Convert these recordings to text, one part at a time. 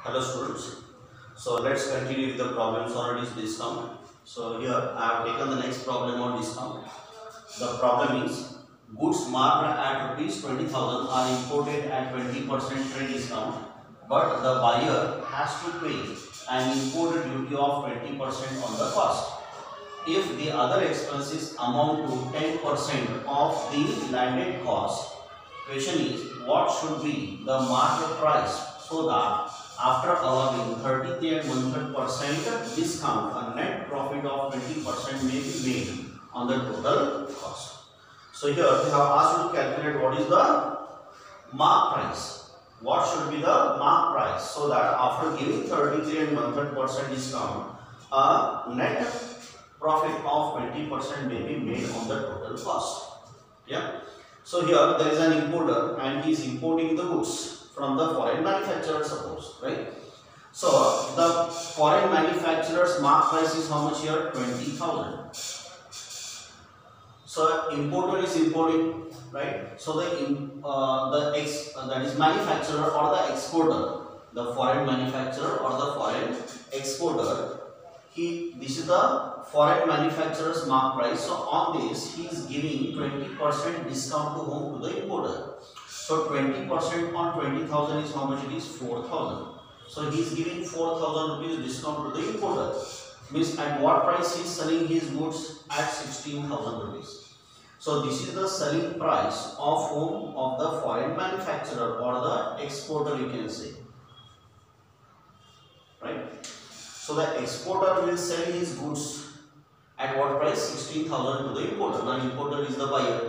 Hello students. So let's continue with the problems on this discount. So here I have taken the next problem on discount. The problem is goods marked at rupees 20,000 are imported at 20% trade discount, but the buyer has to pay an import duty of 20% on the cost. If the other expenses amount to 10% of the landed cost, question is what should be the market price so that after allowing 33 and 1/3% discount, a net profit of 20% may be made on the total cost. So here they have asked you to calculate what is the mark price. What should be the mark price so that after giving 33 and 1/3% discount, a net profit of 20% may be made on the total cost. Yeah. So here there is an importer and he is importing the goods from the foreign manufacturer, suppose, right? So the foreign manufacturer's mark price is how much here? 20,000. So importer is importing, right? So that is manufacturer or the exporter, the foreign manufacturer or the foreign exporter. This is the foreign manufacturer's mark price. So on this he is giving 20% discount to whom? To the importer. So 20% on 20,000 is how much it is? 4,000. So he is giving 4,000 rupees discount to the importer. Means at what price he is selling his goods? At 16,000 rupees. So this is the selling price of whom? Of the foreign manufacturer or the exporter, you can say, right? So the exporter will sell his goods at what price? 16,000 to the importer. The importer is the buyer.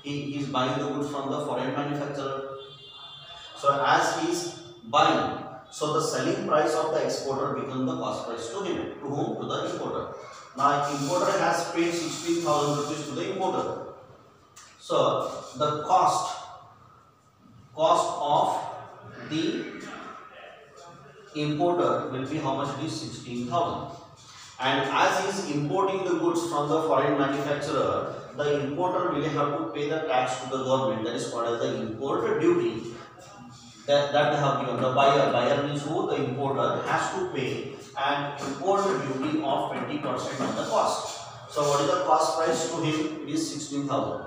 He is buying the goods from the foreign manufacturer. So as he is buying, so the selling price of the exporter becomes the cost price to him. To whom? To the importer. Now importer has paid 16,000 rupees to the importer. So the cost of the importer will be how much? It is 16,000. And as he is importing the goods from the foreign manufacturer, the importer will have to pay the tax to the government. That is called as the import duty. That they have given. The buyer means who? The importer has to pay an import duty of 20% of the cost. So what is the cost price to him? It is 16,000.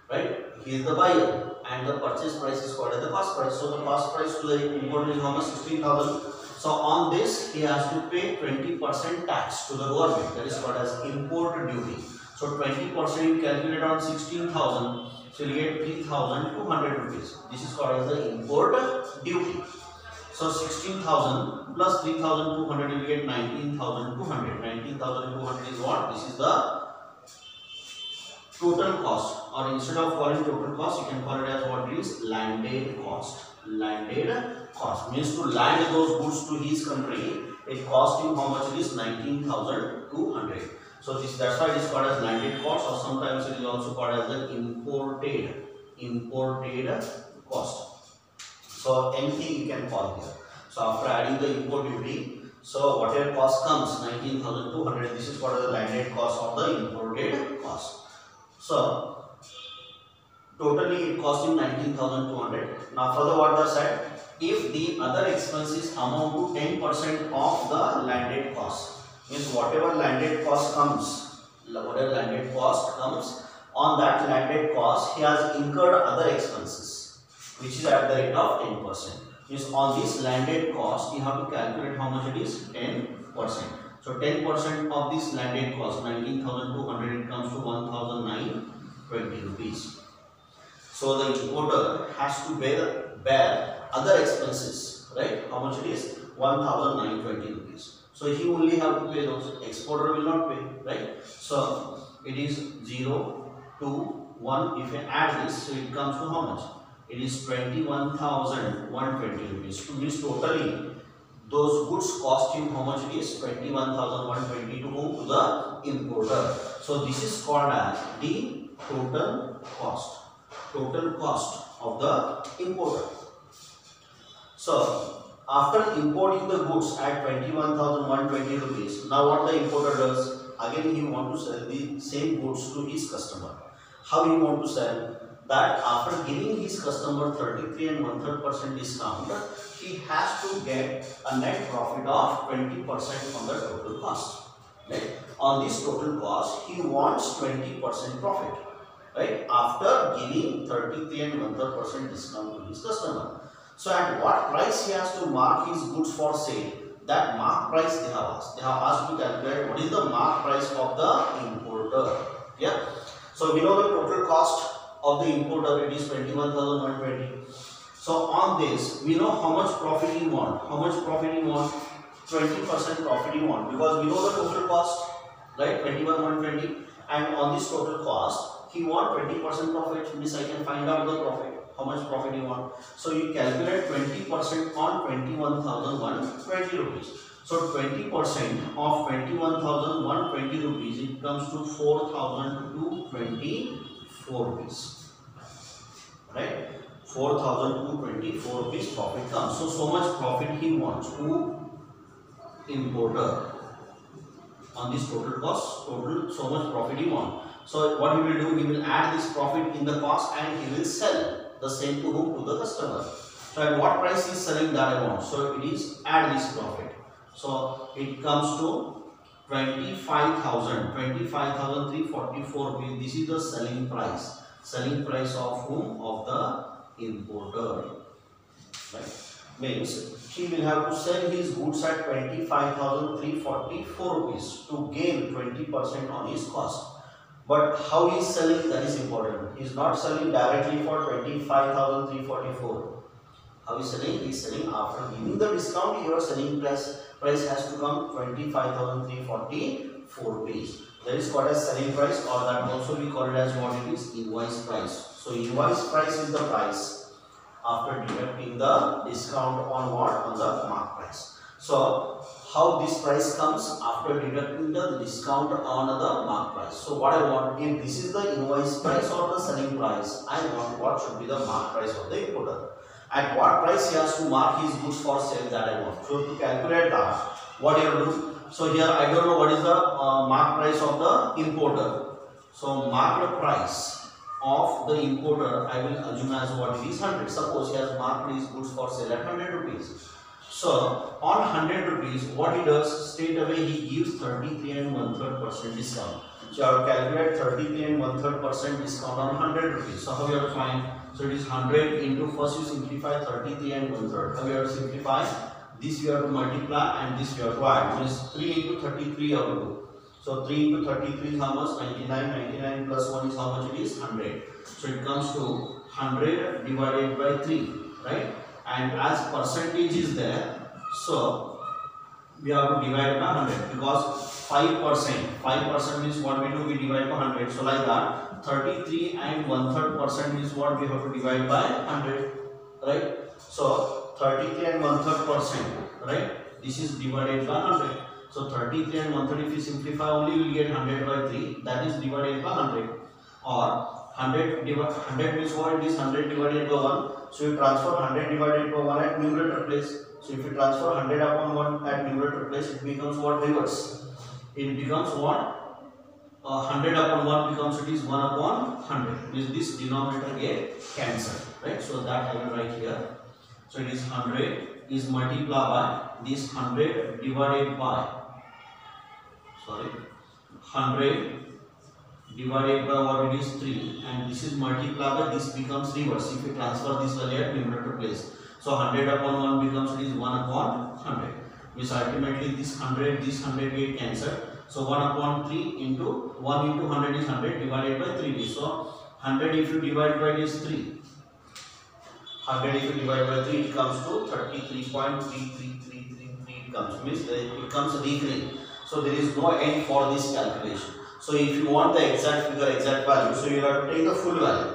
Right? He is the buyer and the purchase price is called as the cost price. So the cost price to the importer is how much? 16,000. So on this he has to pay 20% tax to the government. That is called as import duty. So 20% you calculate on 16,000. So you get 3,200 rupees. This is called as the import duty. So 16,000 plus 3,200 you get 19,200. 19,200 is what? This is the total cost, or instead of calling total cost you can call it as what it is? Landed cost. Landed cost means to land those goods to his country, it cost him how much? It is 19,200. So that's why it is called as landed cost, or sometimes it is also called as the imported cost. So anything you can call here. So after adding the import duty, so whatever cost comes 19,200, this is called as the landed cost or the imported cost. So totally it cost him 19,200. Now further what they said, if the other expenses amount to 10% of the landed cost, means whatever landed cost comes, on that landed cost he has incurred other expenses which is at the rate of 10%. Means on this landed cost you have to calculate how much it is? 10%. So 10% of this landed cost 19,200, it comes to 1,920 rupees. So the importer has to bear other expenses, right? How much it is? 1,920 rupees. So he only have to pay those. Exporter will not pay, right? So it is 0 to 1. If you add this, so it comes to how much? It is 21,120 rupees. To means totally those goods cost him how much it is? 21,120 to whom? To the importer. So this is called as the total cost. Total cost of the importer. So after importing the goods at 21,120 rupees, now what the importer does? Again he want to sell the same goods to his customer. How he want to sell? that after giving his customer 33 and 1/3% discount, he has to get a net profit of 20% on the total cost. Right? On this total cost, he wants 20% profit. Right? After giving 33 and 1/3% discount to his customer. So at what price he has to mark his goods for sale? That mark price they have asked. They have asked to calculate what is the mark price of the importer. Yeah. So we know the total cost of the importer, it is 21,120. So on this, we know how much profit he want. How much profit he want? 20% profit he want, because we know the total cost, right? 21,120, and on this total cost, he want 20% profit. Means I can find out the profit. How much profit you want? So you calculate 20% on 21,120 rupees. So 20% of 21,120 rupees, it comes to 4,224 rupees. Right? 4,224 rupees profit comes. So much profit he wants to importer on this total cost. So much profit he wants. So what he will do? He will add this profit in the cost and he will sell the same to whom? To the customer. So at what price he is selling that amount? So it is add this profit. So it comes to 25,344 rupees. This is the selling price. Selling price of whom? Of the importer. Right? Means he will have to sell his goods at 25,344 rupees to gain 20% on his cost. But how he is selling, that is important. He is not selling directly for 25,344. How is selling? He is selling after giving the discount. Your selling price has to come 25,344 rupees. That is called as selling price, or that also we call it as what it is, invoice price. So invoice price is the price after deducting the discount on what? On the mark price. So how this price comes? After deducting the discount on the mark price. So what I want, if this is the invoice price or the selling price, I want what should be the mark price of the importer. At what price he has to mark his goods for sale, that I want. So to calculate that, what you have to do? So here I don't know what is the mark price of the importer. So marked price of the importer, I will assume as what it is 100. Suppose he has marked his goods for sale at 100 rupees. So on 100 rupees, what he does, straight away he gives 33 and 1/3% discount. So you have to calculate 33 and 1/3% discount on 100 rupees. So how you have to find? So it is 100 into, first you simplify 33 and 1/3. How you have to simplify? This you have to multiply and this you have to add. It is 3 into 33 you have to do. So 3 into 33 is how much? 99. 99 plus 1 is how much? It is 100. So it comes to 100 divided by 3, right? And as percentage is there, so we have to divide by 100, because 5% means what we do, we divide by 100. So like that, 33 and 1/3% is what we have to divide by 100, right? So 33 and 1/3%, right? This is divided by 100. So 33 and 1/3, if you simplify only, you will get 100 by 3. That is divided by 100. Or 100 means what? It is 100 divided by 1. So you transfer 100 divided by 1 at numerator place. So if you transfer 100 upon 1 at numerator place, it becomes what? Reverse. It becomes what? 100 upon 1 becomes, it is 1 upon 100. Means this denominator get cancelled, right? So that I will write here. So it is 100 is multiplied by this 100 divided by 100 divided by what? It is 3, and this is multiplied by this becomes reverse if you transfer this value at numerator place. So 100 upon 1 becomes, it is 1 upon 100. Means ultimately this 100 get cancelled. So 1 upon 3 into 1 into 100 is 100 divided by 3. So 100 if you divide by this 3. 100 if you divide by 3, it comes to 33.3333 it comes. Means it comes recurring. So there is no end for this calculation. So if you want the exact figure, exact value, so you have to take the full value.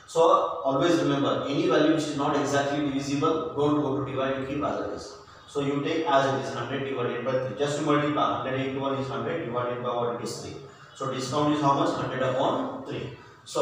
So always remember, any value which is not exactly divisible, don't go to divide, you keep as it is. So you take as it is 100 divided by 3. Just to multiply, 100 into 1 is 100 divided by what? It is 3. So discount is how much? 100 upon 3. So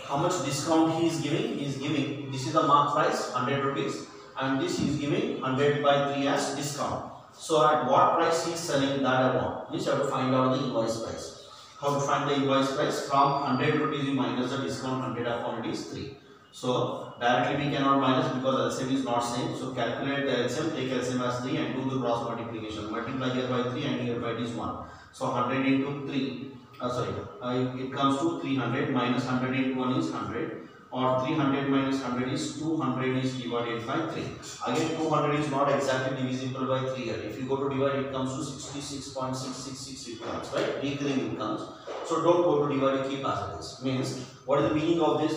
how much discount he is giving? He is giving, this is the mark price 100 rupees, and this he is giving 100 by 3 as discount. So at what price he is selling that amount? Means you have to find out the invoice price. How to find the invoice price? From 100 rupees you minus the discount 100 upon it is 3. So directly we cannot minus because LCM is not same. So calculate the LCM, take LCM as 3 and do the cross multiplication. Multiply here by 3 and here by it is 1. So 100 into 3, it comes to 300 minus 100 into 1 is 100. Or 300 minus 100 is 200 is divided by 3. Again 200 is not exactly divisible by 3 here. If you go to divide it comes to 66.666 it comes, right? Recurring it comes. So don't go to divide, keep as it is. Means what is the meaning of this?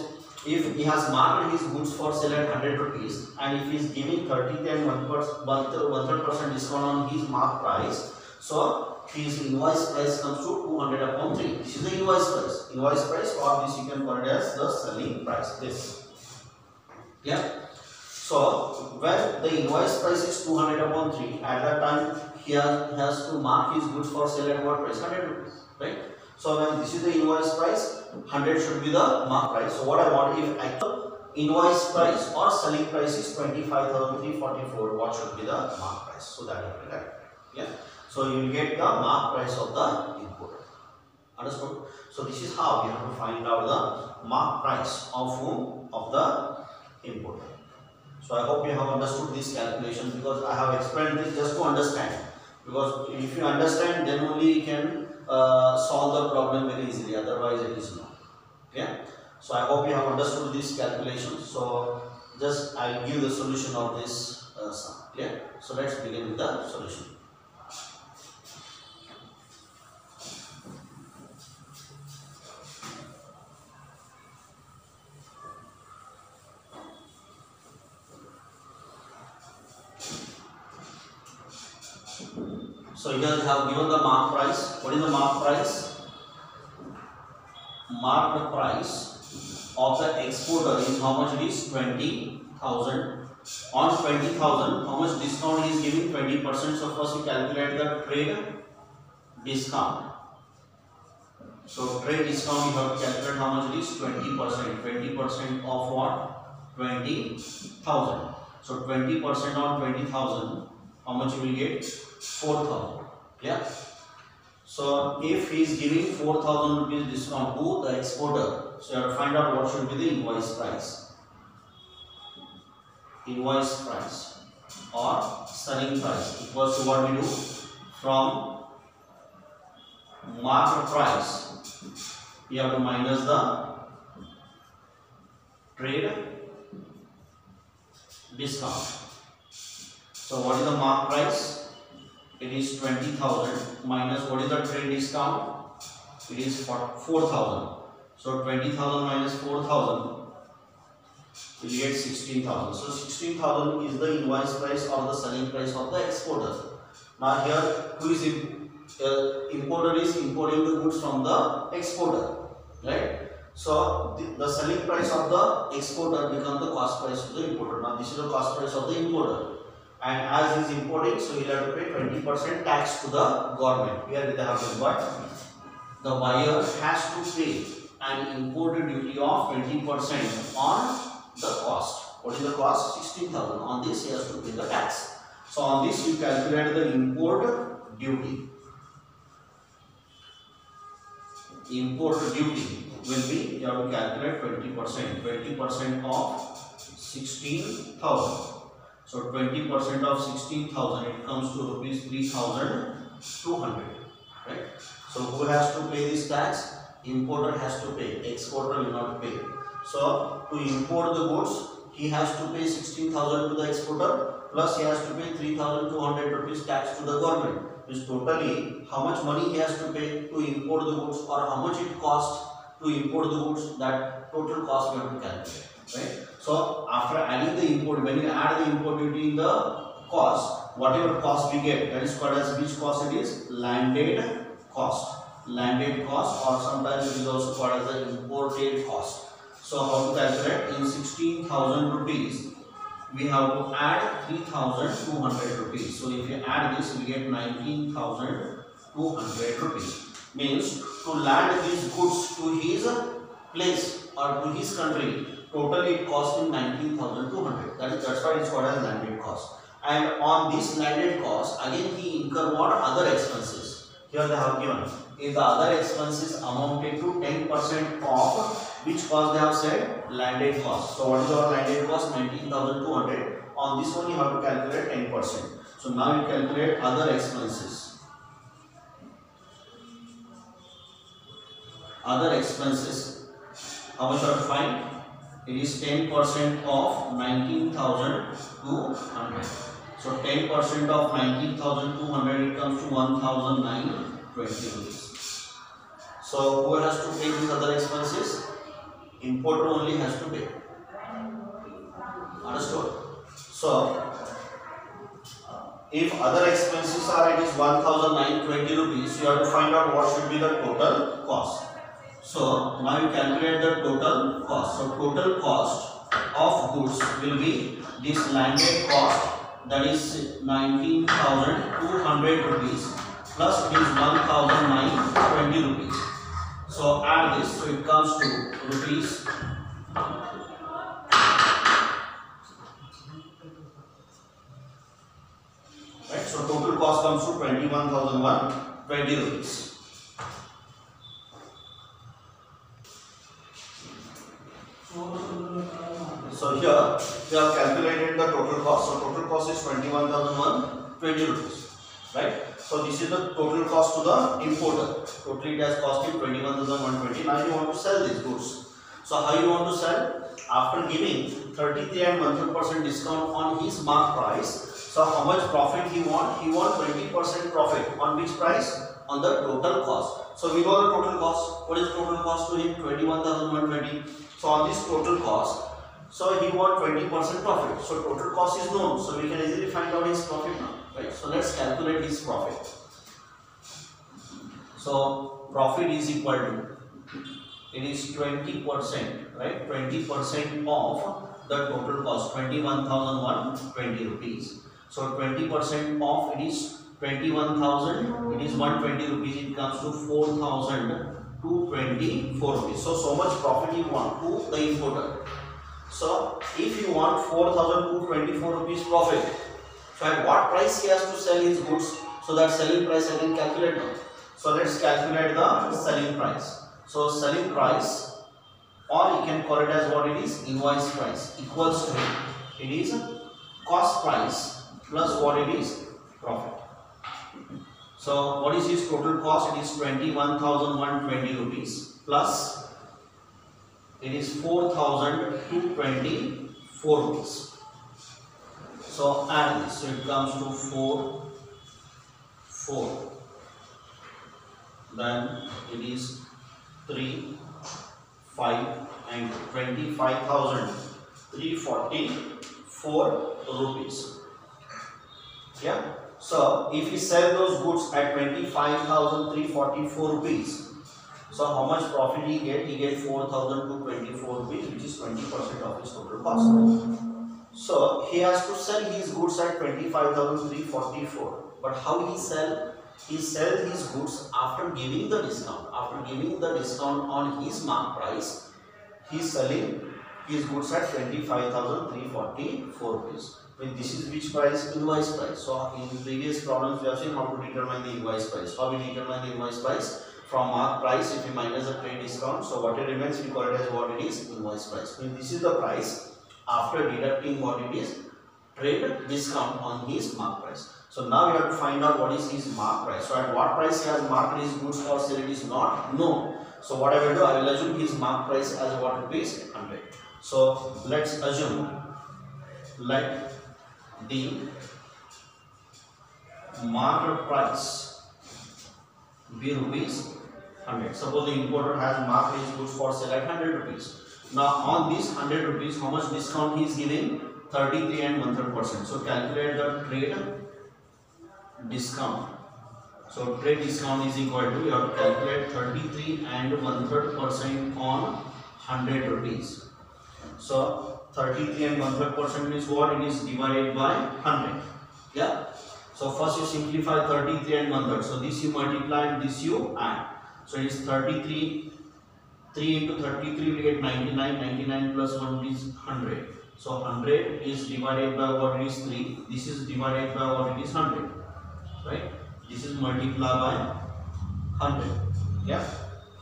If he has marked his goods for sale at 100 rupees and if he is giving 30 and 1/3% discount on his marked price, so his invoice price comes to 200 upon 3. This is the invoice price. Invoice price, or this you can call it as the selling price. This. Yeah. So when the invoice price is 200 upon 3, at that time he has to mark his goods for sale at what price? 100 rupees. Right? So when this is the invoice price, 100 should be the mark price. So what I want, if actual invoice price or selling price is 25,344, what should be the mark price? So that will be right. Yeah. So you will get the mark price of the importer. Understood? So this is how we have to find out the mark price of whom? Of the importer. So I hope you have understood this calculation, because I have explained this just to understand. Because if you understand, then only you can solve the problem very easily, otherwise it is not. Yeah. So I hope you have understood this calculation. So just I will give the solution of this sum. Yeah. So let's begin with the solution. So here we have given the mark price. What is the mark price? Marked price of the exporter is how much? It is 20,000. On 20,000, how much discount he is giving? 20%. So first we calculate the trade discount. So trade discount you have to calculate how much it is? 20%. 20% of what? 20,000. So 20% on 20,000, how much you will get? 4,000. Yeah. So if he is giving 4,000 rupees discount to the exporter, so you have to find out what should be the invoice price. Invoice price or selling price equals to what we do? From marked price, you have to minus the trade discount. So what is the mark price? It is 20,000 minus what is the trade discount? It is 4,000. So 20,000 minus 4,000 will get 16,000. So 16,000 is the invoice price or the selling price of the exporter. Now here who is importer is importing the goods from the exporter, right? So the selling price of the exporter becomes the cost price of the importer. Now this is the cost price of the importer. And as he is importing, so he will have to pay 20% tax to the government. Here they have to, but the buyer has to pay an import duty of 20% on the cost. What is the cost? 16,000. On this he has to pay the tax. So on this you calculate the import duty. Import duty will be, you have to calculate 20%. 20% of 16,000. So 20% of 16,000, it comes to rupees 3,200, right? So who has to pay this tax? Importer has to pay. Exporter will not pay. So to import the goods, he has to pay 16,000 to the exporter, plus he has to pay 3,200 rupees tax to the government. Means totally how much money he has to pay to import the goods, or how much it costs to import the goods. That total cost we have to calculate. Right? So after adding the import, when you add the import duty in the cost, whatever cost we get, that is called as which cost it is? Landed cost. Landed cost, or sometimes it is also called as the imported cost. So how to calculate? In 16,000 rupees, we have to add 3,200 rupees. So if you add this, we get 19,200 rupees. Means to land these goods to his place or to his country, totally it cost him 19,200. That's why it's called as landed cost. And on this landed cost, again he incur what? Other expenses. Here they have given, if the other expenses amounted to 10% of which cost they have said, landed cost. So what is our landed cost? 19,200. On this one you have to calculate 10%. So now you calculate other expenses. Other expenses, how much you have to find? It is 10% of 19,200. So 10% of 19,200, it comes to 1,920 rupees. So who has to pay these other expenses? Importer only has to pay. Understood? So if other expenses are, it is 1,920 rupees, you have to find out what should be the total cost. So now you calculate the total cost. So total cost of goods will be this landed cost, that is 19,200 rupees plus it is 1,920 rupees. So add this, so it comes to rupees 21,120 rupees. So here we have calculated the total cost. So total cost is 21,120 rupees, right? So this is the total cost to the importer. Totally it has cost him 21,120. Now you want to sell these goods. So how you want to sell? After giving 33 and 1/3% discount on his mark price, so how much profit he want? He want 20% profit on which price? On the total cost. So we know the total cost. What is total cost to him? 21,120. So on this total cost, so he want 20% profit. So total cost is known. So we can easily find out his profit now, right? So let's calculate his profit. So profit is equal to, it is 20%, right? 20% of the total cost, 21,120 rupees. So 20% of it is 21,000, it is 120 rupees, it comes to 4,224 rupees. So much profit you want to the importer. So if you want 4,224 rupees profit, so at what price he has to sell his goods? So that selling price I can calculate now. So let's calculate the selling price. So selling price, or you can call it as what it is, invoice price, equals to, it is cost price plus what it is, profit. So what is his total cost? It is 21,120 rupees plus it is 4,224 rupees. So add this, so it comes to 4, then it is 3, 5 and 25,344 rupees. Yeah. So if we sell those goods at 25,344 rupees, so how much profit he get? He get 4,224 rupees, which is 20% of his total cost. So he has to sell his goods at 25,344. But how he sell? He sells his goods after giving the discount. After giving the discount on his mark price, he is selling his goods at 25,344 rupees. This is which price? Invoice price. So in previous problems we have seen how to determine the invoice price. How we determine the invoice price? From mark price, if we minus the trade discount, so what it remains, we call it as what it is, invoice price. This is the price after deducting what it is, trade discount on his mark price. So now we have to find out what is his mark price. So at what price he has marked his goods for sale, it is not known. So what I will do, I will assume his mark price as what rupees 100. So let's assume, let the marked price be rupees 100. Suppose the importer has marked his goods for sale at 100 rupees. Now on this 100 rupees, how much discount he is giving? 33 and 1/3%. So calculate the trade discount. So trade discount is equal to, you have to calculate 33 and 1/3% on 100 rupees. So 33 and 1/3% is what? It is divided by 100. Yeah. So first you simplify 33 and 1/3. So this you multiply and this you add. So it is 33. 3 into 33 we get 99. 99 plus 1 is 100. So 100 is divided by what is 3. This is divided by what it is 100. Right? This is multiplied by 100. Yeah.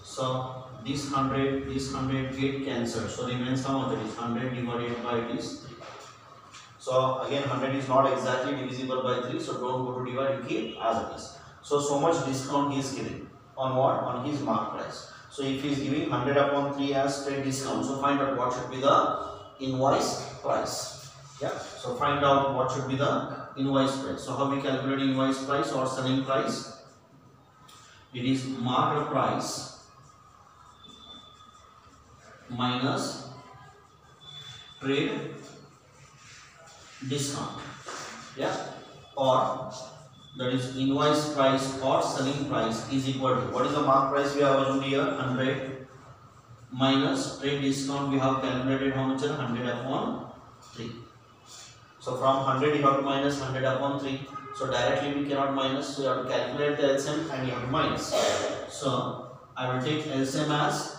So this 100 get cancelled. So remains how much? It is 100 divided by this 3. So again 100 is not exactly divisible by 3. So don't go to divide, you keep as it is. So much discount he is giving on what? On his mark price. So if he is giving 100 upon 3 as trade discount, so find out what should be the invoice price. Yeah. So find out what should be the invoice price. So how we calculate invoice price or selling price? It is marked price minus trade discount. Yeah. Or that is invoice price or selling price is equal to, what is the mark price we have assumed here? 100 minus trade discount we have calculated how much? 100 upon 3. So from 100 you have to minus 100 upon 3. So directly we cannot minus, so you have to calculate the LCM and you have to minus. So I will take LCM as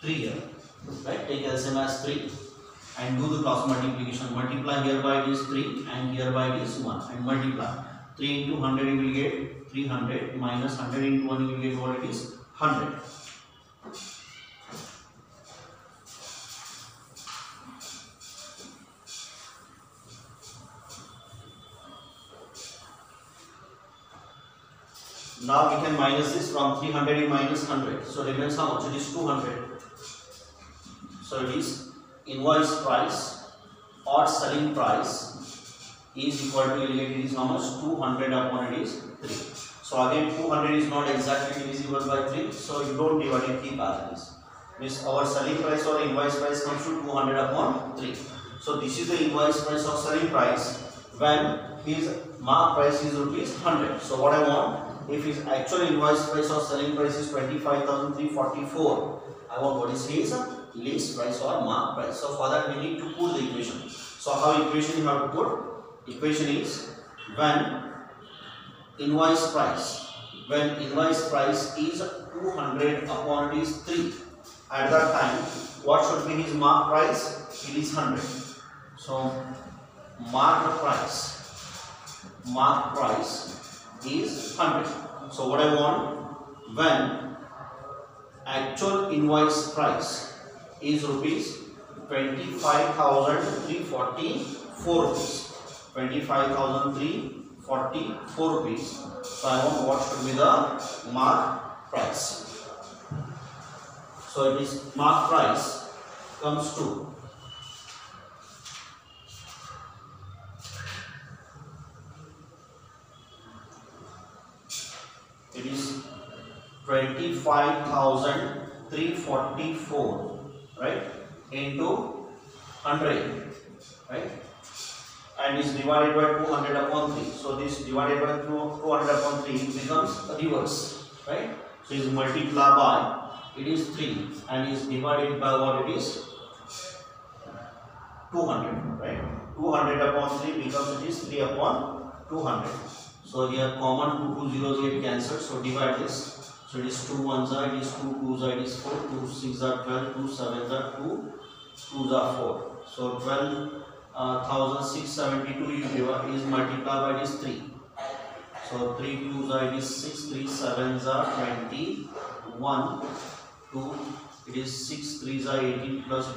3 here, right? Take LCM as 3 and do the cross multiplication. Multiply here by it is 3 and here by it is 1 and multiply. 3 into 100 you will get 300 minus 100 into 1 you will get what it is? 100. Now we can minus this. From 300 you minus 100. So remains how much? It is 200. So it is invoice price or selling price is equal to, it is how much? 200 upon it is 3. So again 200 is not exactly divisible by 3. So you don't divide it, keep as it is. Means our selling price or invoice price comes to 200 upon 3. So this is the invoice price or selling price when his mark price is rupees 100. So what I want, if his actual invoice price or selling price is 25,344, I want what is his list price or mark price. So for that we need to put the equation. So how equation you have to put? Equation is when invoice price is 200 upon it is 3. At that time, what should be his mark price? It is 100. So mark price is 100. So what I want, when actual invoice price is rupees 25,344 rupees. 25,344 rupees. So I want what should be the mark price. So it is mark price comes to it is 25,344, right, into 100, right, and is divided by 200 upon 3. So this divided by 200 upon 3 becomes reverse, right? So is multiplied by, it is 3 and is divided by what it is? 200, right? 200 upon 3 becomes it is 3 upon 200. So here common 2 zeros get cancelled. So divide this. So it is 2 1s are, it is 2 2s are, it is 4, 2 6 are 12, 2 7s are 2, 2s are 4. So 12,672 you divide is multiplied by this 3. So 3 2s are, it is 6, 3 7s are 20, 1, 2, it is 6 3s are 18 plus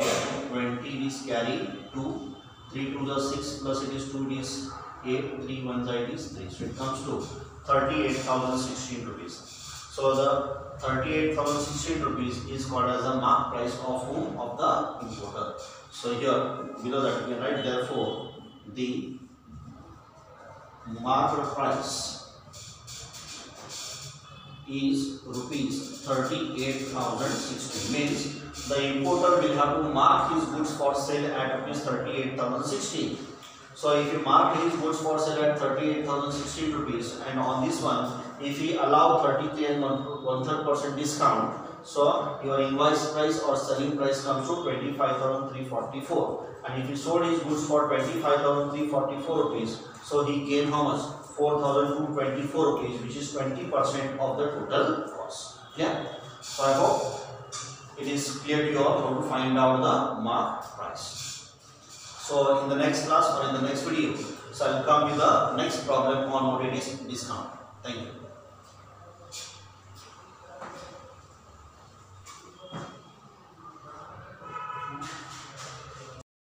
20, it is carry 2, 3 2s are 6 plus it is 2, it is 8, 3 1s are, it is 3. So it comes to 38,016 rupees. So the 38,016 rupees is called as the mark price of whom? Of the importer. So here below that we can write, therefore the mark price is rupees 38,016. Means the importer will have to mark his goods for sale at rupees 38,016. So if you mark his goods for sale at 38,016 rupees, and on this one if he allow 33 and 1/3% discount, so your invoice price or selling price comes to 25,344. And if he sold his goods for 25,344 rupees, so he gained how much? 4,224 rupees, which is 20% of the total cost. Yeah. So I hope it is clear to you all how to find out the mark price. So in the next class or in the next video, so I will come with the next problem on what it is discount. Thank you.